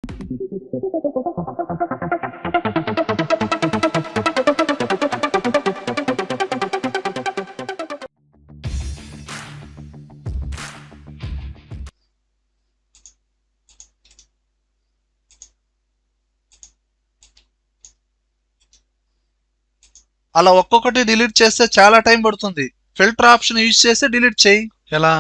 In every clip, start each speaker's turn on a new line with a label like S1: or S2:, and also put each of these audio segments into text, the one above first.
S1: అలా ఒక్కొక్కటి డిలీట్ చేస్తే చాలా టైం పడుతుంది. ఫిల్టర్ ఆప్షన్ యూజ్ చేసి డిలీట్ చేయి. ఎలా?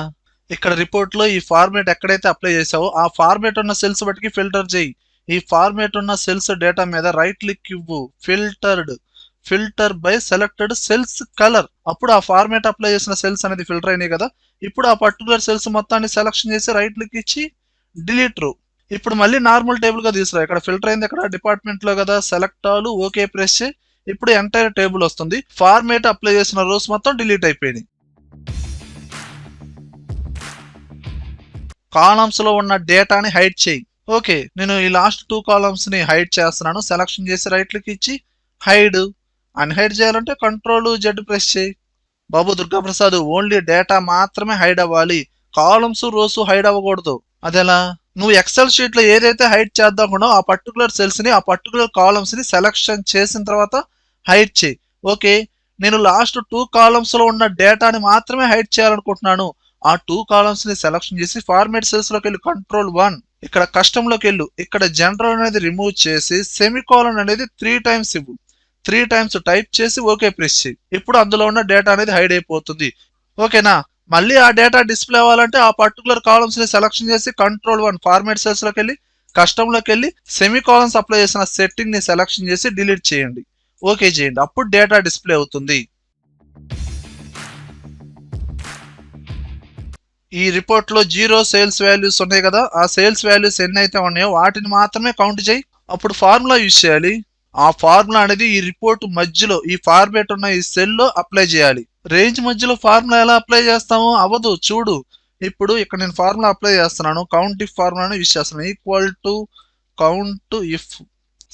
S1: ఇక్కడ రిపోర్ట్ లో ఈ ఫార్మేట్ ఎక్కడైతే అప్లై చేసావో ఆ ఫార్మేట్ ఉన్న సెల్స్ బట్టి ఫిల్టర్ చేయి. ఈ ఫార్మేట్ ఉన్న సెల్స్ డేటా మీద రైట్ క్లిక్ ఇవ్వు. Filter by selected cells colour. అప్పుడు ఆ ఫార్మేట్ అప్లై చేసిన సెల్స్ అనేది ఫిల్టర్ అయినాయి కదా. ఇప్పుడు ఆ పర్టికులర్ సెల్స్ మొత్తాన్ని సెలెక్షన్ చేసి రైట్ క్లిక్ ఇచ్చి డిలీట్ రో. ఇప్పుడు మళ్ళీ నార్మల్ టేబుల్ గా తీసుకురా. ఇక్కడ ఫిల్టర్ అయింది ఎక్కడ? డిపార్ట్మెంట్ లో కదా. సెలెక్ట్ ఆల్, ఓకే ప్రెస్ చేయి. ఇప్పుడు ఎంటైర్ టేబుల్ వస్తుంది. ఫార్మేట్ అప్లై చేసిన రోస్ మొత్తం డిలీట్ అయిపోయింది. కాలమ్స్ లో ఉన్న డేటాని హైడ్ చేయి. ఓకే, నేను ఈ లాస్ట్ 2 కాలమ్స్ ని హైడ్ చేస్తున్నాను. సెలక్షన్ చేసి రైట్ క్లిక్ ఇచ్చి హైడ్. అన్హైడ్ చేయాలంటే Ctrl+Z ప్రెస్ చేయి. బాబు దుర్గాప్రసాద్, ఓన్లీ డేటా మాత్రమే హైడ్ అవ్వాలి, కాలమ్స్ రోస్ హైడ్ అవ్వకూడదు. అదెలా? నువ్వు ఎక్సెల్ షీట్ లో ఏదైతే హైడ్ చేద్దామో ఆ పర్టికులర్ సెల్స్ ని, ఆ పర్టికులర్ కాలమ్స్ ని సెలక్షన్ చేసిన తర్వాత హైడ్ చేయి. ఓకే, నేను లాస్ట్ 2 కాలమ్స్ లో ఉన్న డేటాని మాత్రమే హైడ్ చేయాలనుకుంటున్నాను. ఆ 2 కాలమ్స్ ని సెలక్షన్ చేసి ఫార్మాట్ సెల్స్ లోకి వెళ్ళి Ctrl+1, ఇక్కడ కస్టమ్ లోకి వెళ్ళు. ఇక్కడ జనరల్ అనేది రిమూవ్ చేసి సెమికోలన్ అనేది 3 టైమ్స్ ఇవ్వు. 3 టైమ్స్ టైప్ చేసి ఓకే ప్రెస్ చేయి. ఇప్పుడు అందులో ఉన్న డేటా అనేది హైడ్ అయిపోతుంది. ఓకేనా? మళ్ళీ ఆ డేటా డిస్ప్లే అవ్వాలంటే ఆ పర్టికులర్ కాలమ్స్ ని సెలక్షన్ చేసి Ctrl+1 ఫార్మాట్ సెల్స్ లోకి వెళ్ళి కస్టమ్ లోకి వెళ్ళి సెమికోలన్స్ అప్లై చేసిన సెట్టింగ్ ని సెలక్షన్ చేసి డిలీట్ చేయండి. ఓకే చేయండి. అప్పుడు డేటా డిస్ప్లే అవుతుంది. ఈ రిపోర్ట్ లో 0 సేల్స్ వాల్యూస్ ఉన్నాయి కదా. ఆ సేల్స్ వాల్యూస్ ఎన్ని అయితే ఉన్నాయో వాటిని మాత్రమే కౌంట్ చేయి. అప్పుడు ఫార్ములా యూజ్ చేయాలి. ఆ ఫార్ములా అనేది ఈ రిపోర్ట్ మధ్యలో ఈ ఫార్మేట్ ఉన్న ఈ సెల్ లో అప్లై చేయాలి. రేంజ్ మధ్యలో ఫార్ములా ఎలా అప్లై చేస్తామో అవ్వదు. చూడు, ఇప్పుడు ఇక్కడ నేను ఫార్ములా అప్లై చేస్తున్నాను. కౌంట్ ఇఫ్ ఫార్ములాను యూజ్ చేస్తున్నాను. Equal to count if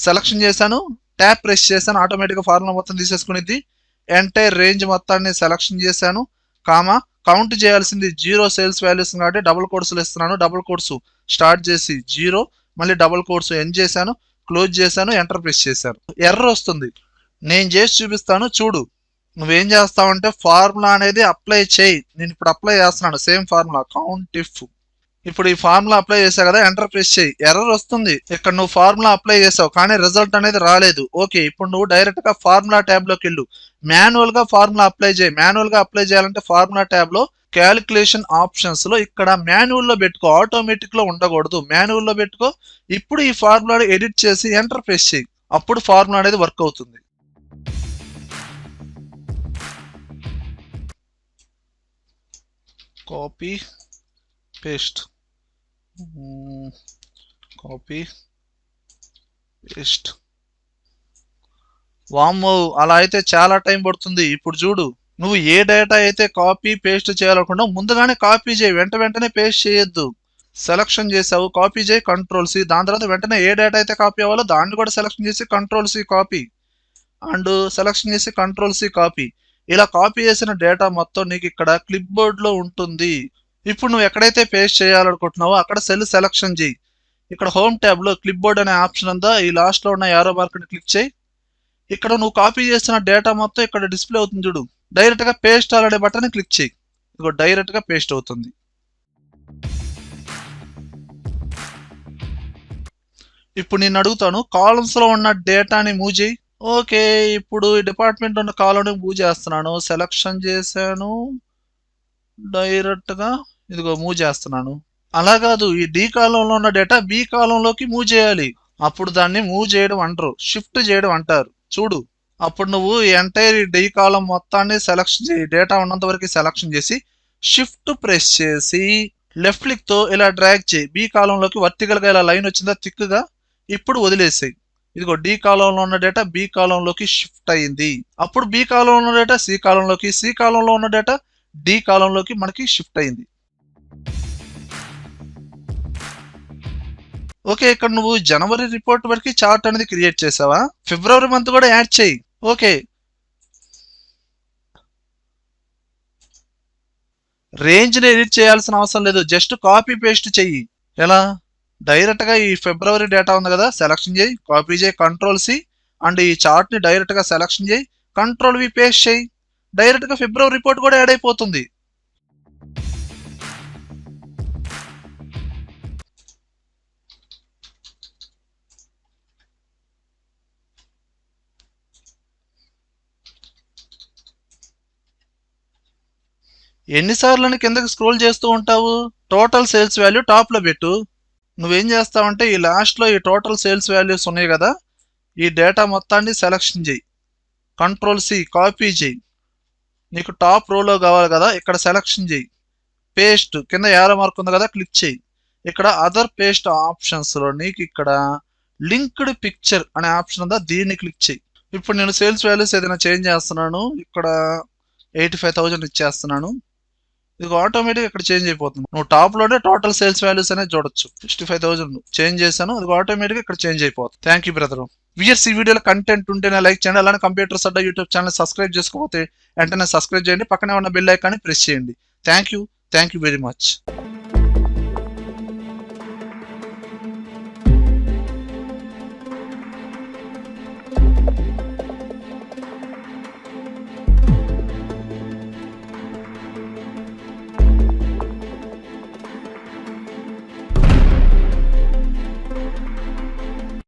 S1: selection చేశాను, ట్యాప్ ప్రెస్ చేశాను. ఆటోమేటిక్గా ఫార్ములా మొత్తం తీసేసుకునేది. ఎంటైర్ రేంజ్ మొత్తాన్ని సెలక్షన్ చేశాను. కామా కౌంట్ చేయాల్సింది 0 సేల్స్ వాల్యూస్ కాబట్టి డబుల్ కోట్స్ ఇస్తున్నాను. డబుల్ కోట్స్ స్టార్ట్ చేసి 0, మళ్ళీ డబుల్ కోట్స్ ఎండ్ చేశాను, క్లోజ్ చేశాను, ఎంటర్ ప్రెస్ చేశాను. ఎర్రర్ వస్తుంది. నేను చేసి చూపిస్తాను చూడు. నువ్వేం చేస్తావంటే ఫార్ములా అనేది అప్లై చేయి. నేను ఇప్పుడు అప్లై చేస్తున్నాను సేమ్ ఫార్ములా కౌంట్ ఇఫ్. ఇప్పుడు ఈ ఫార్ములా అప్లై చేసావు కదా, ఎంటర్ ప్రెస్ చేయి. ఎర్రర్ వస్తుంది. ఇక్కడ నువ్వు ఫార్ములా అప్లై చేసావు కానీ రిజల్ట్ అనేది రాలేదు. ఓకే, ఇప్పుడు నువ్వు డైరెక్ట్ గా ఫార్ములా ట్యాబ్ లోకి వెళ్ళు. మాన్యువల్ గా ఫార్ములా అప్లై చేయి. మాన్యువల్ గా అప్లై చేయాలంటే ఫార్ములా ట్యాబ్ లో క్యాలిక్యులేషన్ ఆప్షన్స్ లో ఇక్కడ మాన్యువల్ లో పెట్టుకో. ఆటోమేటిక్ లో ఉండకూడదు, మాన్యువల్ లో పెట్టుకో. ఇప్పుడు ఈ ఫార్ములా ఎడిట్ చేసి ఎంటర్ ప్రెస్ చేయి. అప్పుడు ఫార్ములా అనేది వర్క్ అవుతుంది. Copy paste, copy paste. వామ్మో, అలా అయితే చాలా టైం పడుతుంది. ఇప్పుడు చూడు, నువ్వు ఏ డేటా అయితే కాపీ పేస్ట్ చేయాలనుకున్నావు ముందుగానే కాపీ చేయి. వెంటనే పేస్ట్ చేయొద్దు. సెలక్షన్ చేసావు, కాపీ చేయి, Ctrl+C. దాని తర్వాత వెంటనే ఏ డేటా అయితే కాపీ అవ్వాలో దాన్ని కూడా సెలక్షన్ చేసి Ctrl+C కాపీ, అండ్ సెలక్షన్ చేసి Ctrl+C కాపీ. ఇలా కాపీ చేసిన డేటా మొత్తం నీకు ఇక్కడ క్లిప్ బోర్డ్ లో ఉంటుంది. ఇప్పుడు నువ్వు ఎక్కడైతే పేస్ట్ చేయాలనుకుంటున్నావో అక్కడ సెల్ సెలక్షన్ చేయి. ఇక్కడ హోమ్ ట్యాబ్ లో క్లిప్ బోర్డ్ అనే ఆప్షన్ ఉందా, ఈ లాస్ట్ లో ఉన్న యారో మార్క్ ని క్లిక్ చేయి. ఇక్కడ నువ్వు కాపీ చేసిన డేటా మొత్తం ఇక్కడ డిస్ప్లే అవుతుంది చూడు. డైరెక్ట్ గా పేస్ట్ అనే బటన్ క్లిక్ చేయి. ఇదిగో డైరెక్ట్ గా పేస్ట్ అవుతుంది. ఇప్పుడు నేను అడుగుతాను, కాలమ్స్ లో ఉన్న డేటాని మూవ్ చేయి. ఓకే, ఇప్పుడు ఈ డిపార్ట్మెంట్ ఉన్న కాలం మూవ్ చేస్తున్నాను. సెలక్షన్ చేశాను, డైరెక్ట్ గా ఇదిగో మూవ్ చేస్తున్నాను. అలా కాదు, ఈ డి కాలంలో ఉన్న డేటా బి కాలంలోకి మూవ్ చేయాలి. అప్పుడు దాన్ని మూవ్ చేయడం అంటారు, షిఫ్ట్ చేయడం అంటారు. చూడు, అప్పుడు నువ్వు ఎంటైర్ డి కాలం మొత్తాన్ని సెలక్షన్ చేయి. డేటా ఉన్నంత వరకు సెలక్షన్ చేసి షిఫ్ట్ ప్రెస్ చేసి లెఫ్ట్ క్లిక్ తో ఇలా డ్రాగ్ చేయి. బి కాలంలోకి వర్టికల్ గా ఇలా లైన్ వచ్చిందా థిక్గా. ఇప్పుడు వదిలేసాయి. ఇదిగో డి కాలంలో ఉన్న డేటా బి కాలంలోకి షిఫ్ట్ అయింది. అప్పుడు బి కాలంలో ఉన్న డేటా సి కాలంలోకి, సి కాలంలో ఉన్న డేటా డి కాలంలోకి మనకి షిఫ్ట్ అయింది. ఓకే, ఇక్కడ నువ్వు జనవరి రిపోర్ట్ వరకు చార్ట్ అనేది క్రియేట్ చేసావా? ఫిబ్రవరి మంత్ కూడా యాడ్ చేయి. ఓకే, రేంజ్ ని ఎడిట్ చేయాల్సిన అవసరం లేదు, జస్ట్ కాపీ పేస్ట్ చెయ్యి. ఎలా? డైరెక్ట్ గా ఈ ఫిబ్రవరి డేటా ఉంది కదా, సెలక్షన్ చేయి, కాపీ చేయి, కంట్రోల్-C, అండ్ ఈ చార్ట్ ని డైరెక్ట్ గా సెలక్షన్ చేయి, కంట్రోల్-V పేస్ట్ చేయి, డైరెక్ట్ గా ఫిబ్రవరి రిపోర్ట్ కూడా యాడ్ అయిపోతుంది. ఎన్నిసార్లు కిందకి స్క్రోల్ చేస్తూ ఉంటావు? టోటల్ సేల్స్ వాల్యూ టాప్ లో పెట్టు. నువ్వేం చేస్తావంటే ఈ లాస్ట్ లో ఈ టోటల్ సేల్స్ వాల్యూస్ ఉన్నాయి కదా, ఈ డేటా మొత్తాన్ని సెలక్షన్ చేయి, కంట్రోల్-C, కాపీ చేయి, నీకు టాప్ రోలో కావాలి కదా, ఇక్కడ సెలక్షన్ చేయి, పేస్ట్, కింద యారో మార్క్ ఉంది కదా, క్లిక్ చేయి. ఇక్కడ అదర్ పేస్ట్ ఆప్షన్స్ లో నీకు ఇక్కడ లింక్డ్ పిక్చర్ అనే ఆప్షన్ ఉందా, దీన్ని క్లిక్ చేయి. ఇప్పుడు నేను సేల్స్ వాల్యూస్ ఏదైనా చేంజ్ చేస్తున్నాను, ఇక్కడ 85,000 ఇచ్చేస్తున్నాను. ఇది ఆటోమేటిక్ ఇక్కడ చేంజ్ అయిపోతుంది. నువ్వు టాప్ లోనే టోటల్ సేల్స్ వాల్యూస్ అనేది చూడొచ్చు. 65,000 చేంజ్ చేశాను, అది ఆటోమేటిక్ ఇక్కడ చేంజ్ అయిపోతుంది. Thank you brother. వియర్స్, ఈ వీడియోలో కంటెంట్ ఉంటేనే లైక్ చేయండి. అలానే కంప్యూటర్స్ అడ్డా యూట్యూబ్ ఛానల్ సబ్స్క్రైబ్ చేసుకోకపోతే వెంటనే సబ్స్క్రైబ్ చేయండి, పక్కనే ఉన్న బెల్ ఐకాన్ని ప్రెస్ చేయండి. Thank you very much.